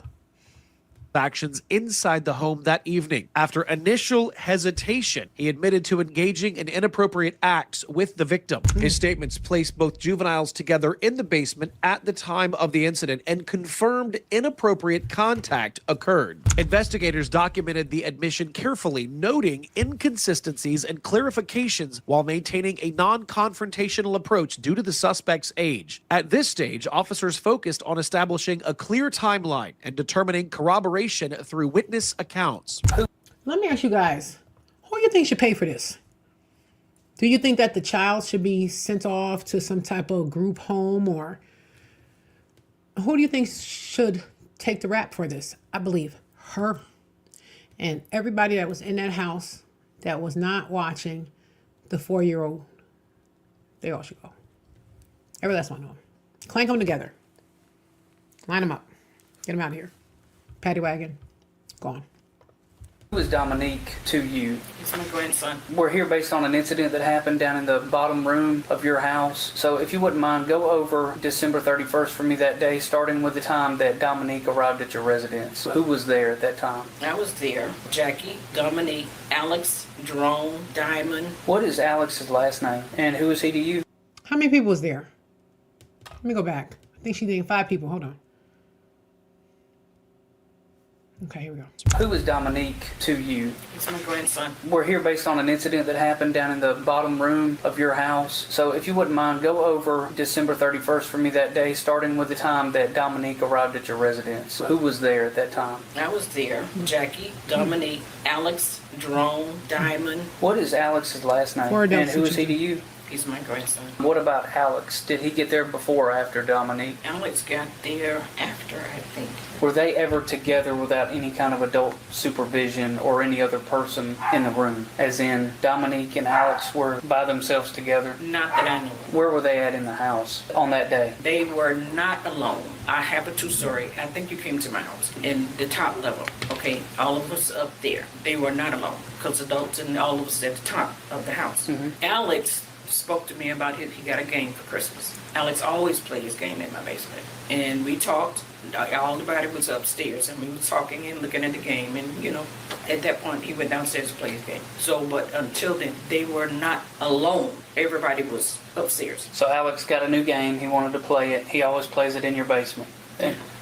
Actions inside the home that evening. After initial hesitation, he admitted to engaging in inappropriate acts with the victim. His statements placed both juveniles together in the basement at the time of the incident and confirmed inappropriate contact occurred. Investigators documented the admission carefully, noting inconsistencies and clarifications while maintaining a non-confrontational approach due to the suspect's age. At this stage, officers focused on establishing a clear timeline and determining corroboration through witness accounts. Let me ask you guys, who do you think should pay for this? Do you think that the child should be sent off to some type of group home, or who do you think should take the rap for this? I believe her and everybody that was in that house that was not watching the 4-year-old. They all should go. Every last one of them. Clank them together. Line them up. Get them out of here. Paddy wagon, gone. Who is Dominique to you? It's my grandson. We're here based on an incident that happened down in the bottom room of your house. So if you wouldn't mind, go over December 31st for me that day, starting with the time that Dominique arrived at your residence. Who was there at that time? I was there. Jackie, Dominique, Alex, Jerome, Diamond. What is Alex's last name? And who is he to you? How many people was there? Let me go back. I think she named 5 people. Hold on. Okay, here we go. Who is Dominique to you? It's my grandson. We're here based on an incident that happened down in the bottom room of your house. So if you wouldn't mind, go over December 31st for me that day, starting with the time that Dominique arrived at your residence. Who was there at that time? I was there. Jackie, Dominique, Alex, Jerome, Diamond. What is Alex's last name? Four adults And who is he to you? He's my grandson. What about Alex? Did he get there before or after Dominique? Alex got there after, I think. Were they ever together without any kind of adult supervision or any other person in the room? As in, Dominique and Alex were by themselves together? Not that I know of. Where were they at in the house on that day? They were not alone. I have a 2-story. I think you came to my house in the top level. Okay, all of us up there. They were not alone because adults and all of us at the top of the house. Alex spoke to me about he got a game for Christmas. Alex always played his game in my basement. And we talked. Everybody was upstairs, and we were talking and looking at the game. And, you know, at that point, he went downstairs to play his game. So, but until then, they were not alone. Everybody was upstairs. So Alex got a new game. He wanted to play it. He always plays it in your basement,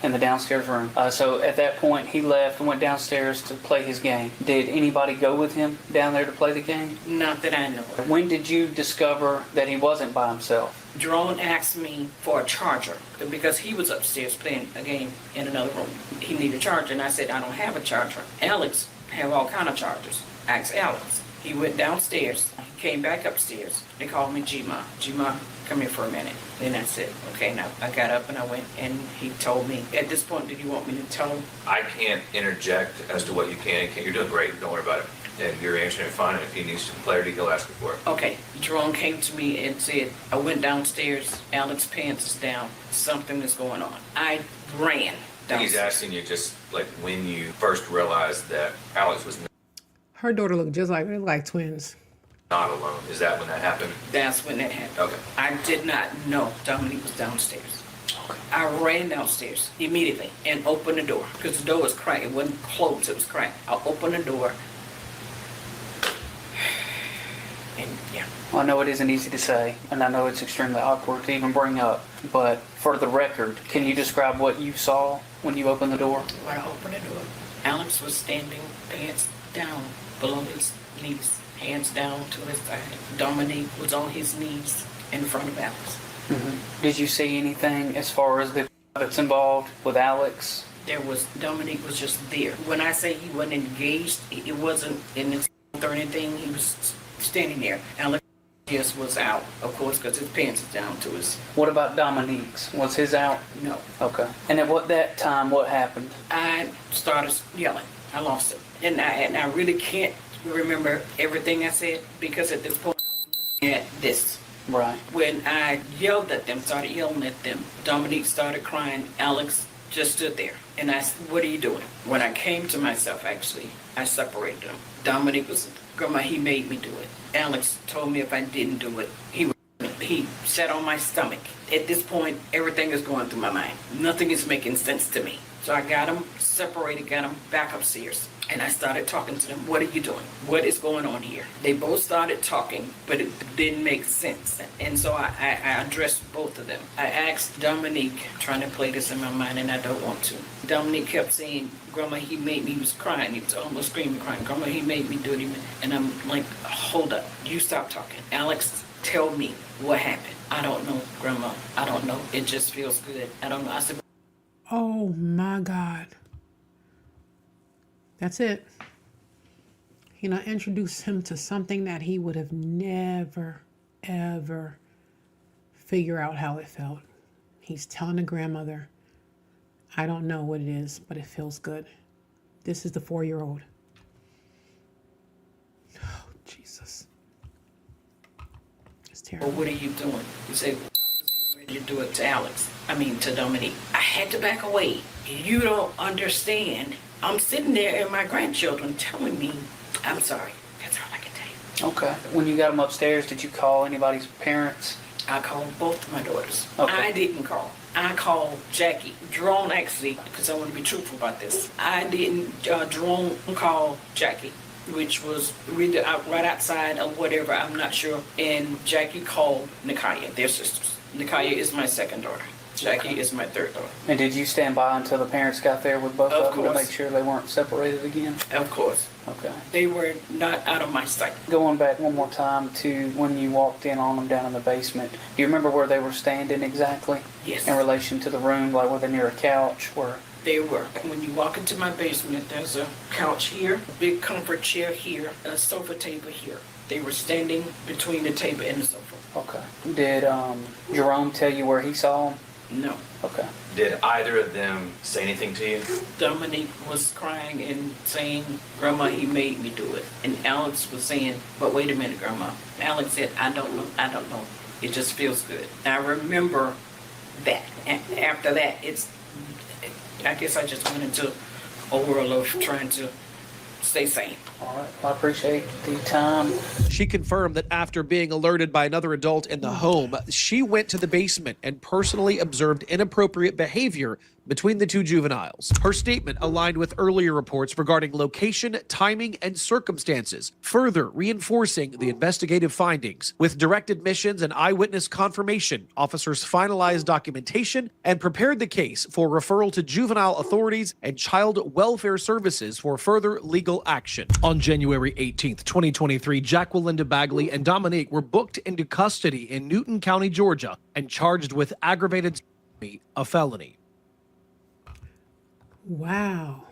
in the downstairs room. So at that point, he left and went downstairs to play his game. Did anybody go with him down there to play the game? Not that I know of. When did you discover that he wasn't by himself? Jerome asked me for a charger because he was upstairs playing a game in another room. He needed a charger, and I said, I don't have a charger. Alex have all kind of chargers. I asked Alex. He went downstairs. He came back upstairs. They called me G-Ma. G-Ma, come here for a minute. Then I said, okay. Now I got up and I went, and he told me. At this point, did you want me to tell him? I can't interject as to what you can and can't. You're doing great. Don't worry about it. And you're answering it fine. And if he needs some clarity, he'll ask me for it. Okay. Jerome came to me and said, I went downstairs. Alex's pants is down. Something is going on. I ran downstairs. He's asking you just like when you first realized that Alex was Her daughter looked just like twins. not alone. Is that when that happened? That's when that happened. Okay. I did not know Dominique was downstairs. Okay. I ran downstairs immediately and opened the door because the door was cracked. It wasn't closed, it was cracked. I opened the door. And yeah. Well, I know it isn't easy to say, and I know it's extremely awkward to even bring up, but for the record, can you describe what you saw when you opened the door? When I opened the door, Alex was standing, pants down below his knees, hands down to his side. Dominique was on his knees in front of Alex. Mm-hmm. Did you see anything as far as the that's involved with Alex? Dominique was just there. When I say he wasn't engaged, it wasn't in his or anything. He was standing there. Alex just was out, of course, because his pants is down to his. What about Dominique's? Was his out? No. Okay. And at that time, what happened? I started yelling. I lost it. And I really can't remember everything I said because at this point, at this. Right. When I yelled at them, started yelling at them, Dominique started crying. Alex just stood there. And I said, what are you doing? When I came to myself, actually, I separated them. Dominique was, Grandma, he made me do it. Alex told me if I didn't do it, he sat on my stomach. At this point, everything is going through my mind. Nothing is making sense to me. So I got them separated, got them back upstairs. And I started talking to them. What are you doing? What is going on here? They both started talking, but it didn't make sense. And so I addressed both of them. I asked Dominique, trying to play this in my mind, and I don't want to. Dominique kept saying, Grandma, he made me, he was crying. He was almost screaming, crying. Grandma, he made me do it. And I'm like, hold up. You stop talking. Alex, tell me what happened. I don't know, Grandma. I don't know. It just feels good. I don't know. I said, Oh my God. That's it. You know, introduce him to something that he would have never, ever figure out how it felt. He's telling the grandmother, I don't know what it is, but it feels good. This is the 4-year-old. Oh, Jesus. It's terrible. well, what are you doing? You say, you do it to Alex. To Dominique. I had to back away. You don't understand. I'm sitting there and my grandchildren telling me, I'm sorry. That's all I can tell you. Okay. When you got them upstairs, did you call anybody's parents? I called both of my daughters. Okay. I didn't call. I called Jackie. Jerome actually, because I want to be truthful about this. I didn't, Jerome called Jackie, which was really right outside or whatever, I'm not sure. And Jackie called Nikaya, their sisters. Nikaya is my second daughter. Jackie is my third daughter. And did you stand by until the parents got there with both of them to course. make sure they weren't separated again? Of course. Okay. They were not out of my sight. Going back one more time to when you walked in on them down in the basement, do you remember where they were standing exactly? Yes. In relation to the room, like were they near a couch? Where? They were. When you walk into my basement, there's a couch here, a big comfort chair here, a sofa table here. They were standing between the table and the sofa. Okay. Did Jerome tell you where he saw them? No. Okay. Did either of them say anything to you? Dominique was crying and saying, Grandma, he made me do it. And Alex was saying, but wait a minute, Grandma. Alex said, I don't know. It just feels good. I remember that. After that, I guess I just went into a world of trying to stay sane. All right. Well, I appreciate the time. She confirmed that after being alerted by another adult in the home, she went to the basement and personally observed inappropriate behavior between the two juveniles. Her statement aligned with earlier reports regarding location, timing, and circumstances, further reinforcing the investigative findings. With direct admissions and eyewitness confirmation, officers finalized documentation and prepared the case for referral to juvenile authorities and child welfare services for further legal action. On January 18th, 2023, Jacqueline Bagley and Dominique were booked into custody in Newton County, Georgia, and charged with aggravated a felony. Wow.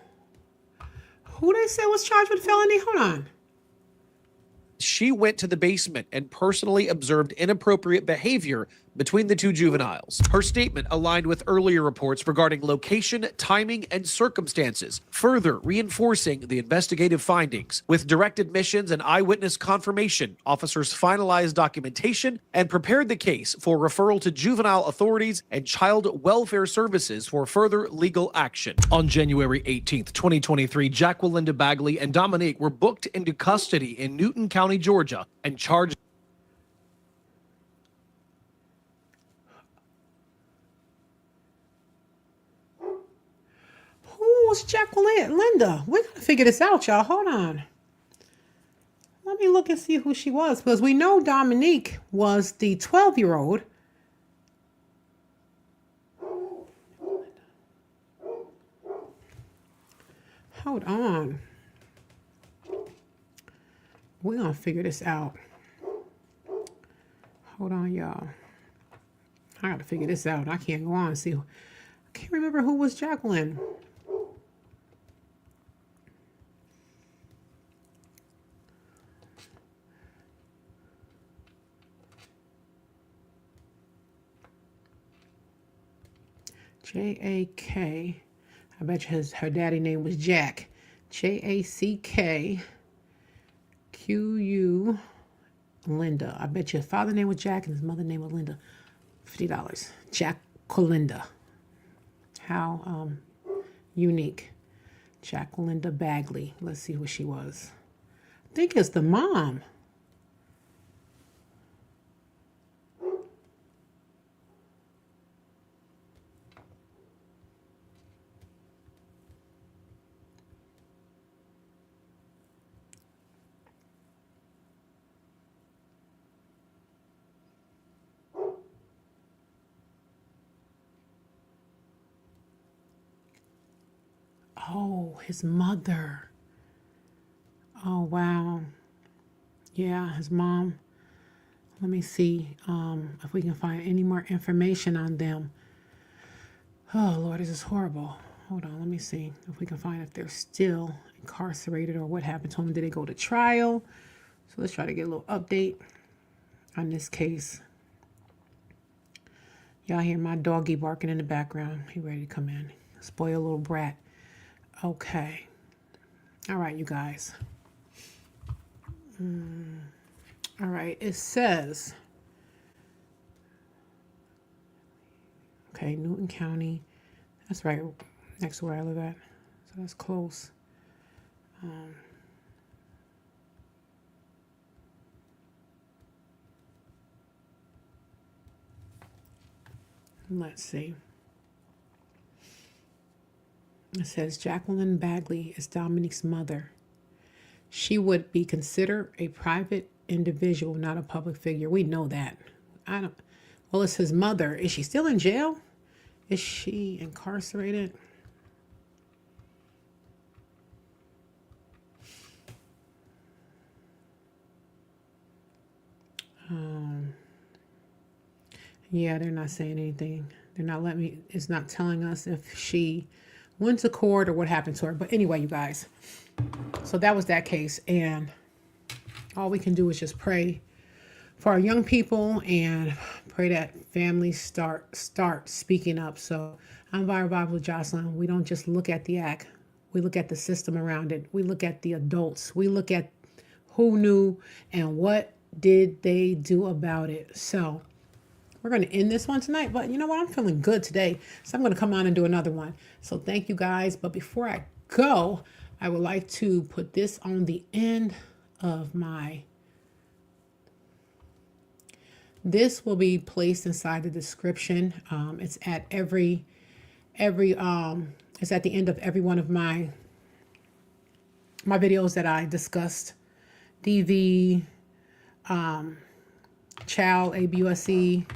Who they say was charged with felony? Hold on. She went to the basement and personally observed inappropriate behavior between the two juveniles. Her statement aligned with earlier reports regarding location, timing, and circumstances, further reinforcing the investigative findings. With direct admissions and eyewitness confirmation, officers finalized documentation and prepared the case for referral to juvenile authorities and child welfare services for further legal action. On January 18th, 2023, Jacqueline Bagley and Dominique were booked into custody in Newton County, Georgia, and charged. Who's Jacqueline? Linda. We're going to figure this out, y'all. Hold on. Let me look and see who she was. Because we know Dominique was the 12-year-old. Hold on. We're going to figure this out. Hold on, y'all. I got to figure this out. I can't go on and see. I can't remember who was Jacqueline. J-A-K. I bet you her daddy name was Jack. J-A-C-K-Q-U Linda. I bet your father name was Jack and his mother name was Linda. $50. Jack Colinda. How unique. Jacqueline Bagley. Let's see who she was. I think it's the mom. Oh, his mother. Oh, wow. Yeah, his mom. Let me see if we can find any more information on them. Oh, Lord, this is horrible. Hold on, let me see if we can find if they're still incarcerated or what happened to them. Did they go to trial? So let's try to get a little update on this case. Y'all hear my doggy barking in the background. He ready to come in. Spoiled little brat. Okay. All right, you guys. All right, it says, okay, Newton County. That's right, next to where I live at. So that's close. Let's see. It says Jacqueline Bagley is Dominique's mother. She would be considered a private individual, not a public figure. We know that. Well, it's his mother. Is she still in jail? Is she incarcerated? Yeah, they're not saying anything. They're not letting me, it's not telling us if she went to court or what happened to her. But anyway, you guys, so that was that case. And all we can do is just pray for our young people and pray that families start speaking up. So I'm Viral Vibe with Jocelyn. We don't just look at the act. We look at the system around it. We look at the adults. We look at who knew and what did they do about it. So we're going to end this one tonight, but you know what? I'm feeling good today, so I'm going to come on and do another one. So thank you guys. But before I go, I would like to put this on the end of my, this will be placed inside the description. It's at it's at the end of every one of my videos that I discussed. DV, child ABUSC.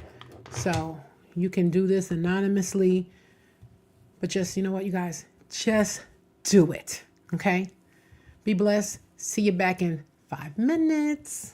So you can do this anonymously, but just, you know what, you guys, just do it. Okay. Be blessed. See you back in 5 minutes.